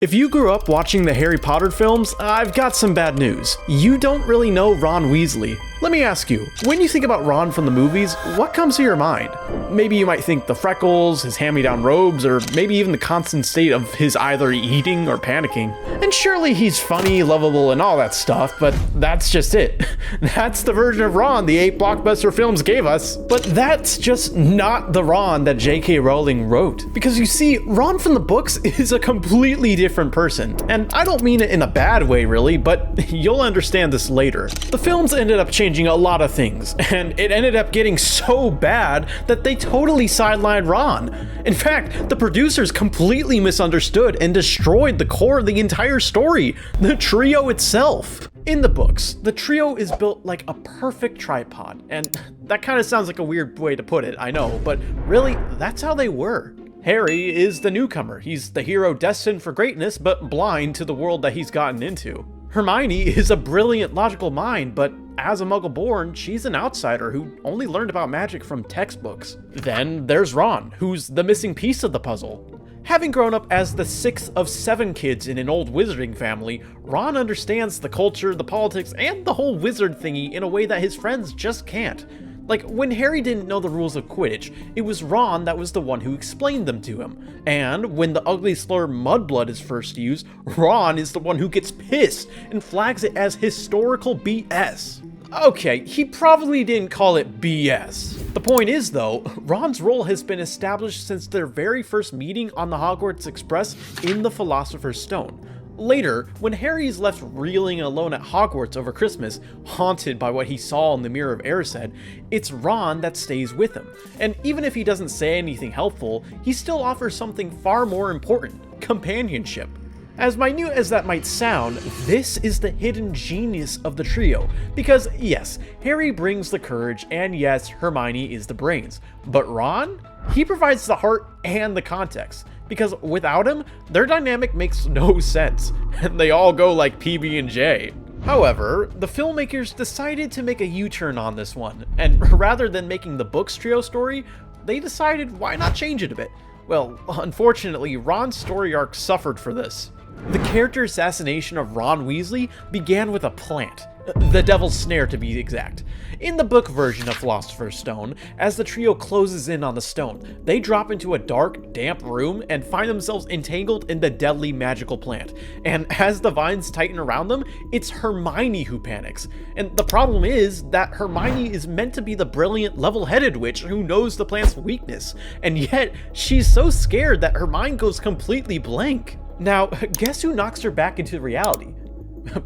If you grew up watching the Harry Potter films, I've got some bad news. You don't really know Ron Weasley. Let me ask you, when you think about Ron from the movies, what comes to your mind? Maybe you might think the freckles, his hand-me-down robes, or maybe even the constant state of his either eating or panicking. And surely he's funny, lovable, and all that stuff, but that's just it. That's the version of Ron the 8 blockbuster films gave us. But that's just not the Ron that J.K. Rowling wrote. Because you see, Ron from the books is a completely different person. And I don't mean it in a bad way, really, but you'll understand this later. The films ended up changing a lot of things, and it ended up getting so bad that they totally sidelined Ron. In fact, the producers completely misunderstood and destroyed the core of the entire story, the trio itself. In the books, the trio is built like a perfect tripod, and that kind of sounds like a weird way to put it, I know, but really, that's how they were. Harry is the newcomer. He's the hero destined for greatness, but blind to the world that he's gotten into. Hermione is a brilliant, logical mind, but as a Muggle-born, she's an outsider who only learned about magic from textbooks. Then there's Ron, who's the missing piece of the puzzle. Having grown up as the 6th of 7 kids in an old wizarding family, Ron understands the culture, the politics, and the whole wizard thingy in a way that his friends just can't. Like, when Harry didn't know the rules of Quidditch, it was Ron that was the one who explained them to him. And when the ugly slur Mudblood is first used, Ron is the one who gets pissed and flags it as historical BS. Okay, he probably didn't call it BS. The point is, though, Ron's role has been established since their very first meeting on the Hogwarts Express in the Philosopher's Stone. Later, when Harry is left reeling alone at Hogwarts over Christmas, haunted by what he saw in the Mirror of Erised, it's Ron that stays with him. And even if he doesn't say anything helpful, he still offers something far more important: companionship. As minute as that might sound, this is the hidden genius of the trio, because yes, Harry brings the courage, and yes, Hermione is the brains, but Ron? He provides the heart and the context, because without him, their dynamic makes no sense, and they all go like PB&J. However, the filmmakers decided to make a U-turn on this one, and rather than making the book's trio story, they decided why not change it a bit. Well, unfortunately, Ron's story arc suffered for this. The character assassination of Ron Weasley began with a plant. The Devil's Snare, to be exact. In the book version of Philosopher's Stone, as the trio closes in on the stone, they drop into a dark, damp room and find themselves entangled in the deadly magical plant. And as the vines tighten around them, it's Hermione who panics. And the problem is that Hermione is meant to be the brilliant, level-headed witch who knows the plant's weakness, and yet she's so scared that her mind goes completely blank. Now, guess who knocks her back into reality?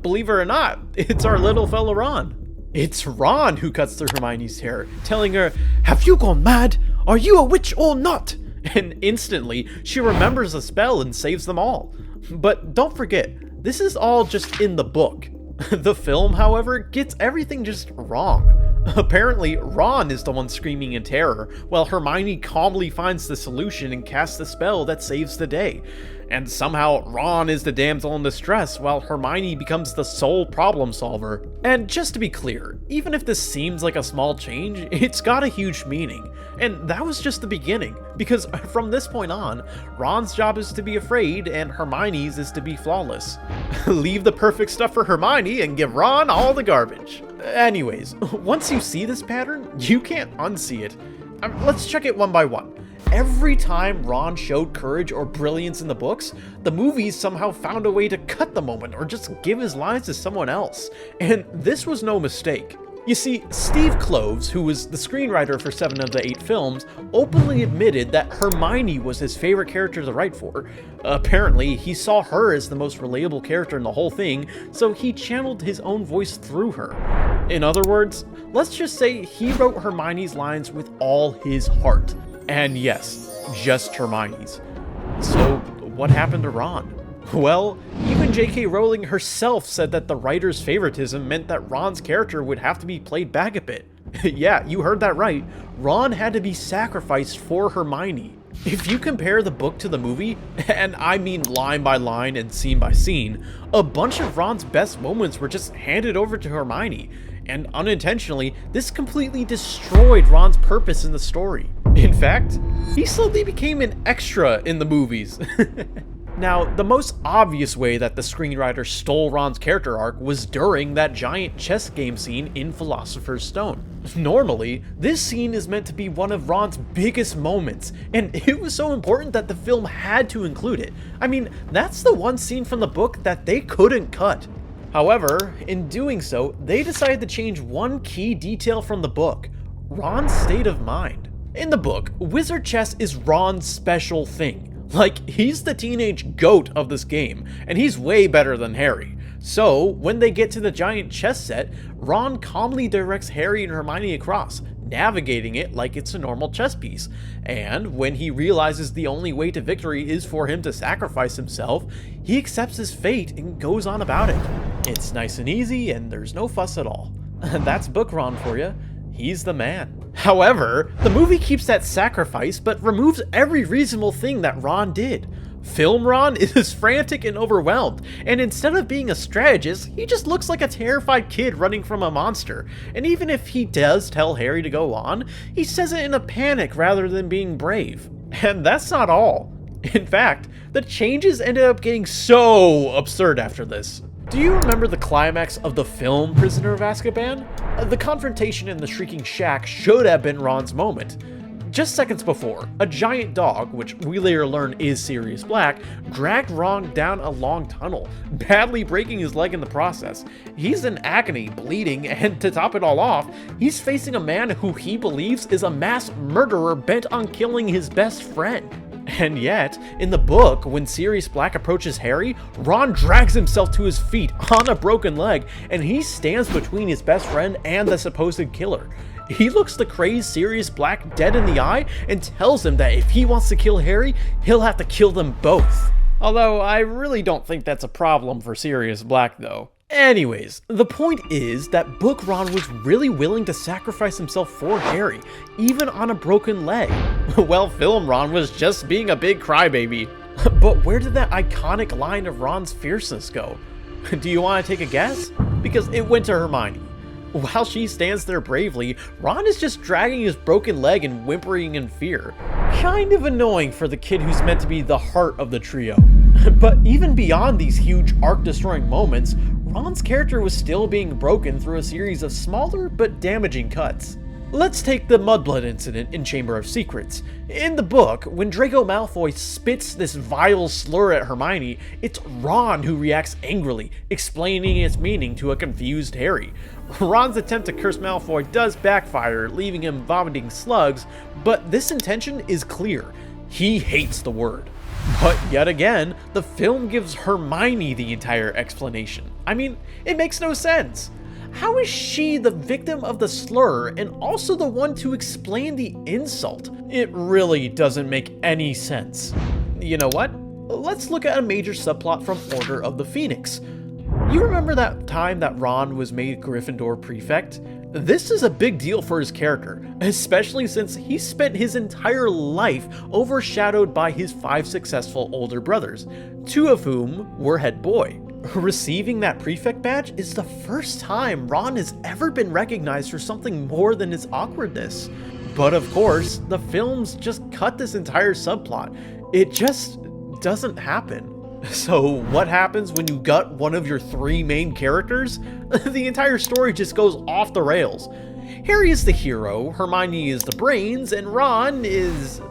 Believe it or not, it's our little fella Ron. It's Ron who cuts through Hermione's hair, telling her, "Have you gone mad? Are you a witch or not?" And instantly, she remembers the spell and saves them all. But don't forget, this is all just in the book. The film, however, gets everything just wrong. Apparently, Ron is the one screaming in terror, while Hermione calmly finds the solution and casts the spell that saves the day. And somehow, Ron is the damsel in distress, while Hermione becomes the sole problem solver. And just to be clear, even if this seems like a small change, it's got a huge meaning. And that was just the beginning, because from this point on, Ron's job is to be afraid, and Hermione's is to be flawless. Leave the perfect stuff for Hermione and give Ron all the garbage. Anyways, once you see this pattern, you can't unsee it. Let's check it one by one. Every time Ron showed courage or brilliance in the books, the movies somehow found a way to cut the moment or just give his lines to someone else. And this was no mistake. You see, Steve Kloves, who was the screenwriter for 7 of the 8 films, openly admitted that Hermione was his favorite character to write for. Apparently, he saw her as the most relatable character in the whole thing, so he channeled his own voice through her. In other words, let's just say he wrote Hermione's lines with all his heart. And yes, just Hermione's. So, what happened to Ron? Well, even J.K. Rowling herself said that the writer's favoritism meant that Ron's character would have to be played back a bit. Yeah, you heard that right. Ron had to be sacrificed for Hermione. If you compare the book to the movie, and I mean line by line and scene by scene, a bunch of Ron's best moments were just handed over to Hermione. And unintentionally, this completely destroyed Ron's purpose in the story. In fact, he slowly became an extra in the movies. Now, the most obvious way that the screenwriter stole Ron's character arc was during that giant chess game scene in Philosopher's Stone. Normally, this scene is meant to be one of Ron's biggest moments, and it was so important that the film had to include it. I mean, that's the one scene from the book that they couldn't cut. However, in doing so, they decided to change one key detail from the book: Ron's state of mind. In the book, wizard chess is Ron's special thing. Like, he's the teenage GOAT of this game, and he's way better than Harry. So, when they get to the giant chess set, Ron calmly directs Harry and Hermione across, navigating it like it's a normal chess piece. And when he realizes the only way to victory is for him to sacrifice himself, he accepts his fate and goes on about it. It's nice and easy, and there's no fuss at all. That's Book Ron for you. He's the man. However, the movie keeps that sacrifice but removes every reasonable thing that Ron did. Film Ron is frantic and overwhelmed, and instead of being a strategist, he just looks like a terrified kid running from a monster. And even if he does tell Harry to go on, he says it in a panic rather than being brave. And that's not all. In fact, the changes ended up getting so absurd after this. Do you remember the climax of the film Prisoner of Azkaban? The confrontation in the Shrieking Shack should have been Ron's moment. Just seconds before, a giant dog, which we later learn is Sirius Black, dragged Ron down a long tunnel, badly breaking his leg in the process. He's in agony, bleeding, and to top it all off, he's facing a man who he believes is a mass murderer bent on killing his best friend. And yet, in the book, when Sirius Black approaches Harry, Ron drags himself to his feet on a broken leg, and he stands between his best friend and the supposed killer. He looks the crazed Sirius Black dead in the eye and tells him that if he wants to kill Harry, he'll have to kill them both. Although, I really don't think that's a problem for Sirius Black though. Anyways, the point is that Book Ron was really willing to sacrifice himself for Harry, even on a broken leg. Well, Film Ron was just being a big crybaby. But where did that iconic line of Ron's fierceness go? Do you want to take a guess? Because it went to Hermione. While she stands there bravely, Ron is just dragging his broken leg and whimpering in fear. Kind of annoying for the kid who's meant to be the heart of the trio. But even beyond these huge arc-destroying moments, Ron's character was still being broken through a series of smaller but damaging cuts. Let's take the Mudblood incident in Chamber of Secrets. In the book, when Draco Malfoy spits this vile slur at Hermione, it's Ron who reacts angrily, explaining its meaning to a confused Harry. Ron's attempt to curse Malfoy does backfire, leaving him vomiting slugs, but this intention is clear. He hates the word. But yet again, the film gives Hermione the entire explanation. I mean, it makes no sense. How is she the victim of the slur and also the one to explain the insult? It really doesn't make any sense. You know what? Let's look at a major subplot from Order of the Phoenix. You remember that time that Ron was made Gryffindor prefect? This is a big deal for his character, especially since he spent his entire life overshadowed by his 5 successful older brothers, 2 of whom were head boy. Receiving that prefect badge is the first time Ron has ever been recognized for something more than his awkwardness. But of course, the films just cut this entire subplot. It just doesn't happen. So what happens when you gut one of your 3 main characters? The entire story just goes off the rails. Harry is the hero, Hermione is the brains, and Ron is...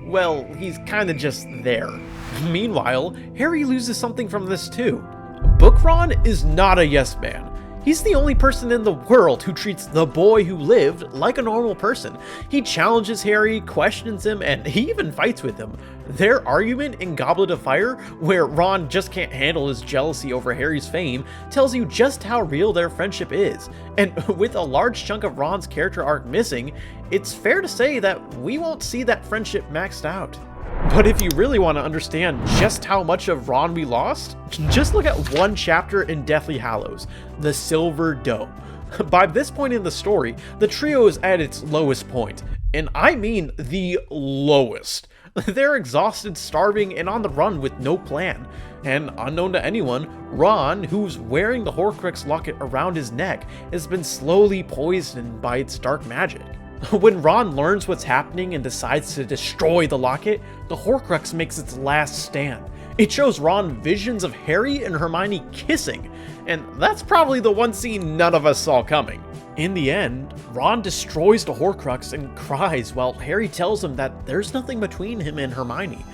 well, he's kinda just there. Meanwhile, Harry loses something from this too. Book Ron is not a yes man. He's the only person in the world who treats the boy who lived like a normal person. He challenges Harry, questions him, and he even fights with him. Their argument in Goblet of Fire, where Ron just can't handle his jealousy over Harry's fame, tells you just how real their friendship is. And with a large chunk of Ron's character arc missing, it's fair to say that we won't see that friendship maxed out. But if you really want to understand just how much of Ron we lost, just look at one chapter in Deathly Hallows, the Silver Dome. By this point in the story, the trio is at its lowest point, and I mean the lowest. They're exhausted, starving, and on the run with no plan. And unknown to anyone, Ron, who's wearing the Horcrux locket around his neck, has been slowly poisoned by its dark magic. When Ron learns what's happening and decides to destroy the locket, the Horcrux makes its last stand. It shows Ron visions of Harry and Hermione kissing, and that's probably the one scene none of us saw coming. In the end, Ron destroys the Horcrux and cries while Harry tells him that there's nothing between him and Hermione.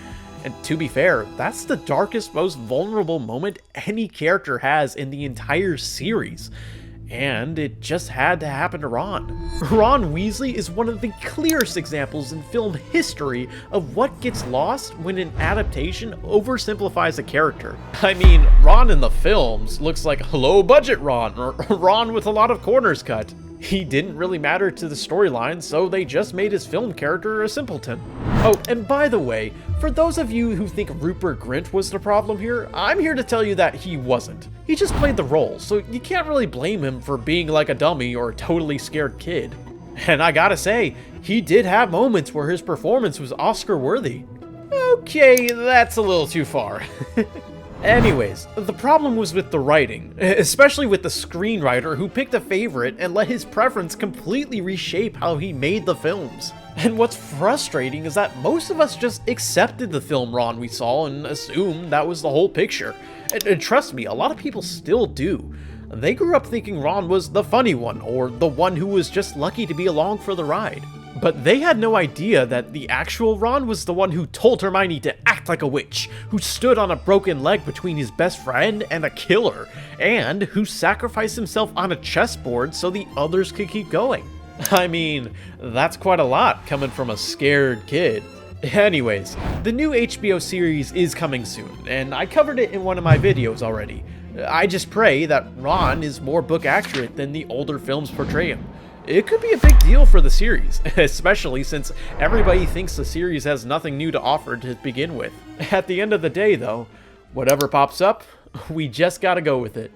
And to be fair, that's the darkest, most vulnerable moment any character has in the entire series. And it just had to happen to Ron. Ron Weasley is one of the clearest examples in film history of what gets lost when an adaptation oversimplifies a character. I mean, Ron in the films looks like low-budget Ron, or Ron with a lot of corners cut. He didn't really matter to the storyline, so they just made his film character a simpleton. Oh, and by the way, for those of you who think Rupert Grint was the problem here, I'm here to tell you that he wasn't. He just played the role, so you can't really blame him for being like a dummy or a totally scared kid. And I gotta say, he did have moments where his performance was Oscar-worthy. Okay, that's a little too far. Anyways, the problem was with the writing, especially with the screenwriter who picked a favorite and let his preference completely reshape how he made the films. And what's frustrating is that most of us just accepted the film Ron we saw and assumed that was the whole picture. And trust me, a lot of people still do. They grew up thinking Ron was the funny one, or the one who was just lucky to be along for the ride. But they had no idea that the actual Ron was the one who told Hermione to act like a witch, who stood on a broken leg between his best friend and a killer, and who sacrificed himself on a chessboard so the others could keep going. I mean, that's quite a lot coming from a scared kid. Anyways, the new HBO series is coming soon, and I covered it in one of my videos already. I just pray that Ron is more book accurate than the older films portray him. It could be a big deal for the series, especially since everybody thinks the series has nothing new to offer to begin with. At the end of the day though, whatever pops up, we just gotta go with it.